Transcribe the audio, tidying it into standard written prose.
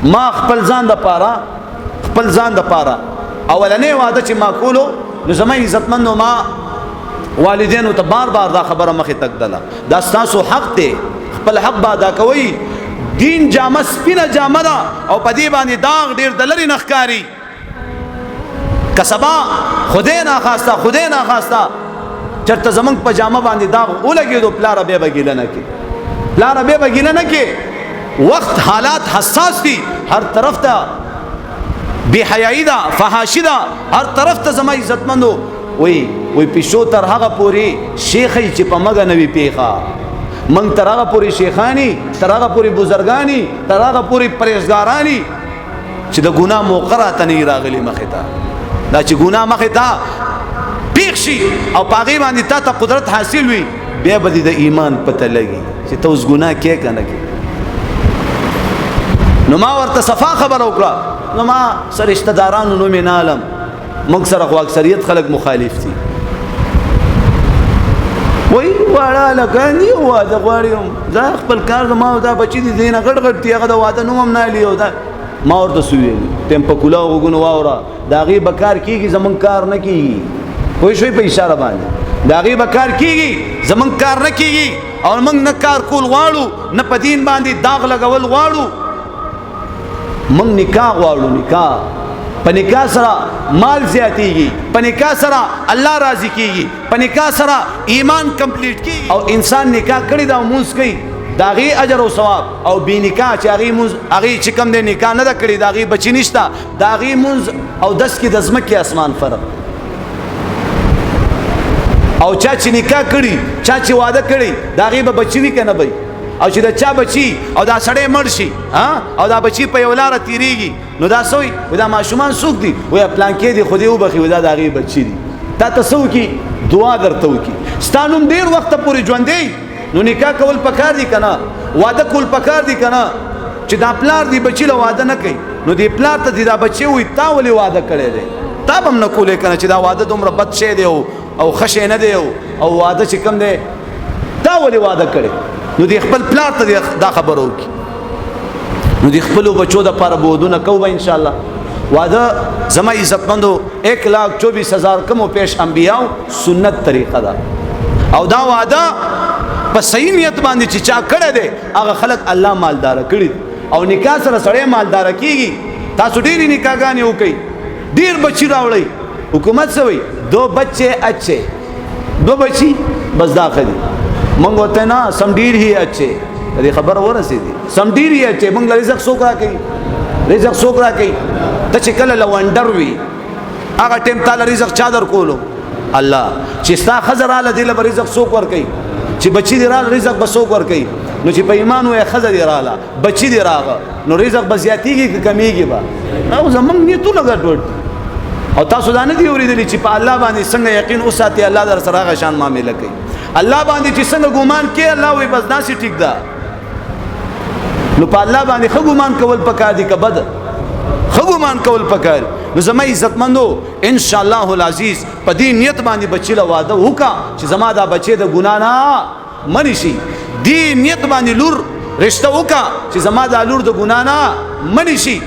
ما خپل ځان د پاره اولنې واده چې ما کولو نو زما عزتمندو ما والدینو ته بار بار دا خبره مخې تکدله دا ستاسو حق دی خپل حق به ادا کوئ دین جامه سپینه جامه ده او په دې باندې داغ ډېر د لرې نه ښکاري که سبا خدای ناخواسته چېرته زموږ په جامه باندې داغ ولګېدو پلاره بیا به ګیله نه کې وقت حالات حساس دي هر طرف ته بے حیائی ده فحاشي ده هر طرف ته زما عزتمندو وی پیشو تر هغه پوری شیخی چې په مګه نوی پیخه منګ تر هغه پوری شیخانی تر هغه پوری بزرګانی تر هغه پوری پرهیزګارانی چې د ګناه موقع راته نه راغلی مخې ته دا چې ګناه مخې ته پیښ شي او په هغې باندې تا ته قدرت حاصل وي بیا به د ایمان پته لګي چې ته اوس ګناه کې که نه کې نو ما ورته صفا خبره وکړه نو ما سره رشته دارانو نوم یې نه علم موږ سره خو اکثریت خلک مخالف دي وای واړه هلکان دي واده غواړي زه خپل کار ما دا بچي دي دی نه غټ دي هغه د واده نوم هم نه علي او دا ما ورته څه ویلي ته هم په کولا غوږونو واوره د هغې به کار کېږي زموږ کار نه کېږي پوه شوئ په اشاره باندې د هغې به کار کېږي زموږ کار نه کېږي او موږ نه کار کول غواړو نه په دین باندې داغ لګول غواړو موږ نکاح غواړو نکاح په نکاح سره مال زیاتیږي په نکاح سره الله راضي کیږي په نکاح سره ایمان کمپلیټ کیږي او انسان نکاح کړي دا مونږ کوي داغي اجر او ثواب او بی نکاح چې هغه چې کم دی نکاح نه کړي داغي بچی نشته داغي مونږ او دس کې د ځمکې اسمان فرق او چا چې نکاح کړي چا چې واده کړي داغي به بچی وي کنه بي او چې دا چا بچي او دا سړی مړ شي او دا بچي په یو لاره تیریږي نو دا سوی دا ماشومان څوک دي وایي پلان کې دي خو دې وبخي دا د هغې بچي دي تا ته څه وکړي دعا درته وکړي ستا نوم ډېر وخته پورې ژوندی نو نکاح کول پکار دي که نه واده کول پکار دي که نه چې دا پلار دی بچي له واده نه کوي نو دې پلار ته دې دا بچی وایي تا ولې واده کړی دی تا به هم نه کولی که نه چې دا واده دومره بد شی دی او ښه شی نه دی او واده چې کوم دی تا ولې واده کړی نو دی خپل پلار ته دا خبره وکړي نو دی خپلو بچو دپاره به ودونه کوو به انشاءالله واده زما عزتمندو 1,24,000 کمو پیش انبیاو سنت طریقه ده او دا واده په صحیح نیت باندې چې چا کړی دی هغه خلک الله مالداره کړي او نکاح سره سړی مالداره کېږي تاسو ډېرې نکاحګانې وکئ ډېر بچي راوړئ حکومت څه وایي 2 بچے اچھے 2 بچی بس دا ښه دي منگ ہوتے نا سمډیر ہی اچھے دې خبر ورسېدي سمډیر ہی اچھے منگ رزق څوک راکوي ته چې کله لونډر وي هغه ټیم تعالی رزق چا در کولو الله چې ستا ښځه راله دې له به رزق څوک ورکوي چې بچي دې راله رزق به څوک ورکوي نو چې په ایمان وایه ښځه دې راله بچي دې راغه نو رزق به زیاتېږي که کمیږي به او زموږ نیتونه ګډوډ او تاسو دا نه دي اورېدلي چې په الله باندې څنګه یقین وساتې الله در سره هغه شان معامله کوي الله باندې چې څنګه ګمان کې الله وایي بس داسې ټیک ده نو په الله باندې ښه ګمان کول پکار دي که بد ښه ګمان کول پکار نو زما عزتمندو انشاءالله العزیز په دې نیت باندې بچي له واده وکړه چې زما دا بچی د ګناه نه منې شي دې نیت باندې لور رشته وکړه چې زما دا لور د ګناه نه منې شي